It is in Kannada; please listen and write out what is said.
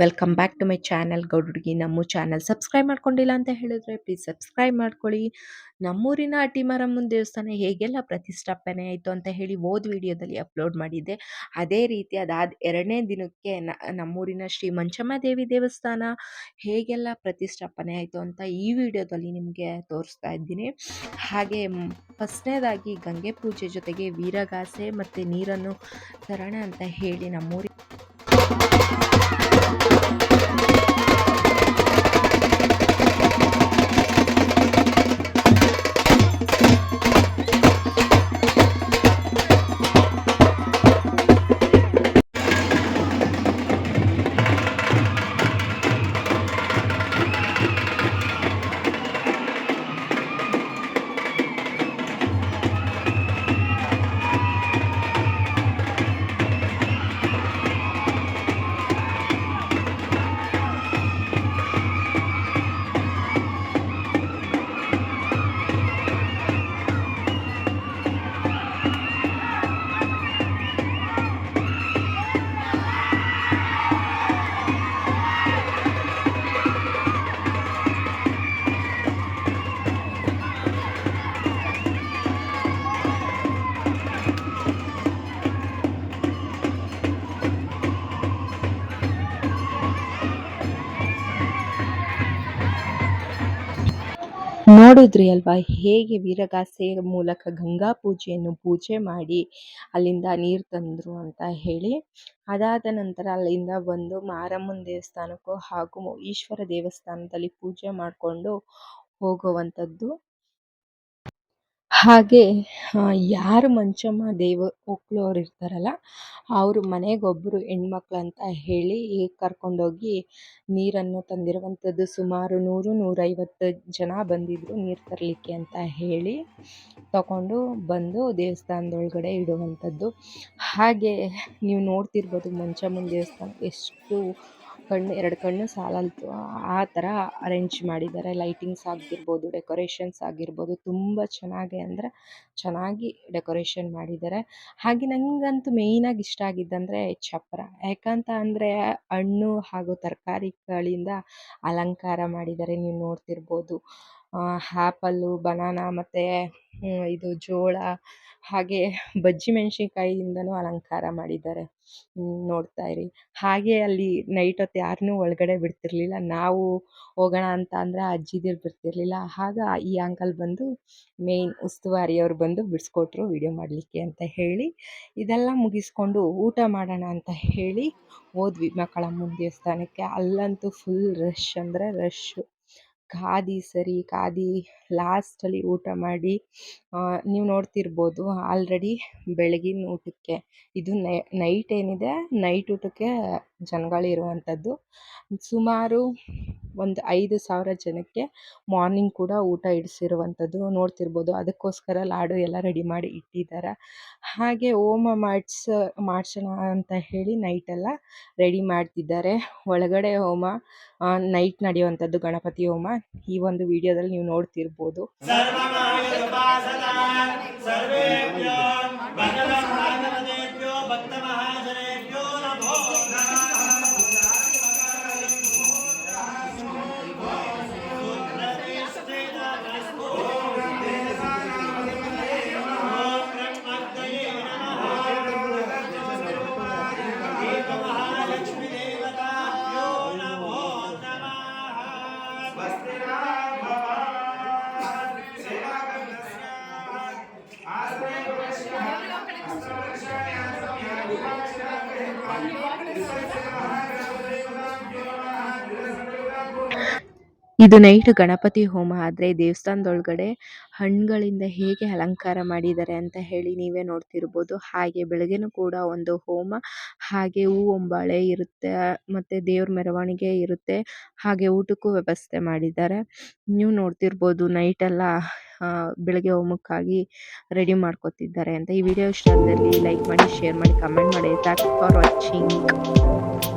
Welcome back to my channel ಗೌಡುಡ್ಗಿ. ನಮ್ಮ ಚಾನಲ್ ಸಬ್ಸ್ಕ್ರೈಬ್ ಮಾಡ್ಕೊಂಡಿಲ್ಲ ಅಂತ ಹೇಳಿದ್ರೆ ಪ್ಲೀಸ್ ಸಬ್ಸ್ಕ್ರೈಬ್ ಮಾಡ್ಕೊಳ್ಳಿ. ನಮ್ಮೂರಿನ ಅಟಿಮಾರಮ್ಮನ ದೇವಸ್ಥಾನ ಹೇಗೆಲ್ಲ ಪ್ರತಿಷ್ಠಾಪನೆ ಆಯಿತು ಅಂತ ಹೇಳಿ ಹೋದ ವಿಡಿಯೋದಲ್ಲಿ ಅಪ್ಲೋಡ್ ಮಾಡಿದ್ದೆ. ಅದೇ ರೀತಿ ಅದಾದ 2ನೇ ದಿನಕ್ಕೆ ನಮ್ಮೂರಿನ ಶ್ರೀ ಮಂಚಮ್ಮ ದೇವಿ ದೇವಸ್ಥಾನ ಹೇಗೆಲ್ಲ ಪ್ರತಿಷ್ಠಾಪನೆ ಆಯಿತು ಅಂತ ಈ ವಿಡಿಯೋದಲ್ಲಿ ನಿಮಗೆ ತೋರಿಸ್ತಾ ಇದ್ದೀನಿ. ಹಾಗೆ ಫಸ್ಟ್ನೇದಾಗಿ ಗಂಗೆ ಪೂಜೆ ಜೊತೆಗೆ ವೀರಗಾಸೆ ಮತ್ತು ನೀರನ್ನು ತರೋಣ ಅಂತ ಹೇಳಿ ನಮ್ಮೂರಿ ನೋಡಿದ್ರಿ ಅಲ್ವಾ ಹೇಗೆ ವೀರಗಾಸೆಯ ಮೂಲಕ ಗಂಗಾ ಪೂಜೆ ಮಾಡಿ ಅಲ್ಲಿಂದ ನೀರು ತಂದರು ಅಂತ ಹೇಳಿ. ಅದಾದ ನಂತರ ಅಲ್ಲಿಂದ ಬಂದು ಮಾರಮ್ಮನ ದೇವಸ್ಥಾನಕ್ಕೂ ಹಾಗೂ ಈಶ್ವರ ದೇವಸ್ಥಾನದಲ್ಲಿ ಪೂಜೆ ಮಾಡಿಕೊಂಡು ಹೋಗುವಂಥದ್ದು. ಹಾಗೆ ಯಾರು ಮಂಚಮ್ಮ ಒಕ್ಲೋರು ಇರ್ತಾರಲ್ಲ ಅವರು ಮನೆಗೊಬ್ಬರು ಹೆಣ್ಮಕ್ಳು ಅಂತ ಹೇಳಿ ಕರ್ಕೊಂಡೋಗಿ ನೀರನ್ನು ತಂದಿರುವಂಥದ್ದು. ಸುಮಾರು 100-150 ಜನ ಬಂದಿದ್ದರು ನೀರು ತರಲಿಕ್ಕೆ ಅಂತ ಹೇಳಿ ತಗೊಂಡು ಬಂದು ದೇವಸ್ಥಾನದೊಳಗಡೆ ಇಡುವಂಥದ್ದು. ಹಾಗೆ ನೀವು ನೋಡ್ತಿರ್ಬೋದು ಮಂಚಮ್ಮನ ದೇವಸ್ಥಾನ ಎಷ್ಟು ಎರಡು ಕಣ್ಣು ಸಾಲಲ್ತು ಆ ಥರ ಅರೇಂಜ್ ಮಾಡಿದ್ದಾರೆ. ಲೈಟಿಂಗ್ಸ್ ಆಗಿರ್ಬೋದು, ಡೆಕೋರೇಷನ್ಸ್ ಆಗಿರ್ಬೋದು, ತುಂಬ ಚೆನ್ನಾಗಿ ಡೆಕೋರೇಷನ್ ಮಾಡಿದ್ದಾರೆ. ಹಾಗೆ ನನಗಂತೂ ಮೇಯ್ನಾಗಿ ಇಷ್ಟ ಆಗಿದ್ದಂದರೆ ಚಪ್ಪರ. ಯಾಕಂತ ಅಂದರೆ ಹಣ್ಣು ಹಾಗೂ ತರಕಾರಿಗಳಿಂದ ಅಲಂಕಾರ ಮಾಡಿದ್ದಾರೆ. ನೀವು ನೋಡ್ತಿರ್ಬೋದು ಆ್ಯಪಲ್ಲು, ಬನಾನಾ ಮತ್ತು ಇದು ಜೋಳ, ಹಾಗೆ ಬಜ್ಜಿ ಮೆಣಸಿನ್ಕಾಯಿಯಿಂದನೂ ಅಲಂಕಾರ ಮಾಡಿದ್ದಾರೆ. ನೋಡ್ತಾ ಇರಿ. ಹಾಗೆ ಅಲ್ಲಿ ನೈಟ್ ಹೊತ್ತು ಯಾರನ್ನೂ ಒಳಗಡೆ ಬಿಡ್ತಿರ್ಲಿಲ್ಲ. ನಾವು ಹೋಗೋಣ ಅಂತ ಅಂದರೆ ಅಜ್ಜಿದಿರು ಬಿಡ್ತಿರ್ಲಿಲ್ಲ. ಆಗ ಈ ಅಂಕಲ್ ಬಂದು ಮೇಯ್ನ್ ಉಸ್ತುವಾರಿಯವ್ರು ಬಂದು ಬಿಡಿಸ್ಕೊಟ್ರು ವಿಡಿಯೋ ಮಾಡಲಿಕ್ಕೆ ಅಂತ ಹೇಳಿ. ಇದೆಲ್ಲ ಮುಗಿಸ್ಕೊಂಡು ಊಟ ಮಾಡೋಣ ಅಂತ ಹೇಳಿ ಹೋದ್ವಿ ಮಕ್ಕಳಮ್ಮನ ದೇವಸ್ಥಾನಕ್ಕೆ. ಅಲ್ಲಂತೂ ಫುಲ್ ರಶ್ ಅಂದರೆ ರಶ್ಶು. ಕಾದಿ ಲಾಸ್ಟಲ್ಲಿ ಊಟ ಮಾಡಿ ನೀವು ನೋಡ್ತಿರ್ಬೋದು ಆಲ್ರೆಡಿ ಬೆಳಗಿನ ಊಟಕ್ಕೆ ಇದು ನೈಟ್ ಏನಿದೆ, ನೈಟ್ ಊಟಕ್ಕೆ ಜನಗಳಿರುವಂಥದ್ದು. ಸುಮಾರು ಒಂದು 5,000 ಜನಕ್ಕೆ ಮಾರ್ನಿಂಗ್ ಕೂಡ ಊಟ ಇಡಿಸಿರುವಂಥದ್ದು ನೋಡ್ತಿರ್ಬೋದು. ಅದಕ್ಕೋಸ್ಕರ ಲಾಡು ಎಲ್ಲ ರೆಡಿ ಮಾಡಿ ಇಟ್ಟಿದ್ದಾರೆ. ಹಾಗೆ ಹೋಮ ಮಾಡಿಸೋಣ ಅಂತ ಹೇಳಿ ನೈಟೆಲ್ಲ ರೆಡಿ ಮಾಡ್ತಿದ್ದಾರೆ. ಒಳಗಡೆ ಹೋಮ ನೈಟ್ ನಡೆಯುವಂಥದ್ದು ಗಣಪತಿ ಹೋಮ ಈ ಒಂದು ವಿಡಿಯೋದಲ್ಲಿ ನೀವು ನೋಡ್ತಿರ್ಬೋದು. ಇದು ನೈಟ್ ಗಣಪತಿ ಹೋಮ ಆದರೆ ದೇವಸ್ಥಾನದೊಳಗಡೆ ಹಣ್ಣುಗಳಿಂದ ಹೇಗೆ ಅಲಂಕಾರ ಮಾಡಿದ್ದಾರೆ ಅಂತ ಹೇಳಿ ನೀವೇ ನೋಡ್ತಿರ್ಬೋದು. ಹಾಗೆ ಬೆಳಗ್ಗೆನೂ ಕೂಡ ಒಂದು ಹೋಮ, ಹಾಗೆ ಹೂವಂಬಾಳೆ ಇರುತ್ತೆ, ಮತ್ತು ದೇವ್ರ ಮೆರವಣಿಗೆ ಇರುತ್ತೆ, ಹಾಗೆ ಊಟಕ್ಕೂ ವ್ಯವಸ್ಥೆ ಮಾಡಿದ್ದಾರೆ. ನೀವು ನೋಡ್ತಿರ್ಬೋದು ನೈಟೆಲ್ಲ ಬೆಳಗ್ಗೆ ಹೋಮಕ್ಕಾಗಿ ರೆಡಿ ಮಾಡ್ಕೊತಿದ್ದಾರೆ ಅಂತ. ಈ ವಿಡಿಯೋ ಇಷ್ಟ ಆದಲ್ಲಿ ಲೈಕ್ ಮಾಡಿ, ಶೇರ್ ಮಾಡಿ, ಕಮೆಂಟ್ ಮಾಡಿ. Thanks for watching.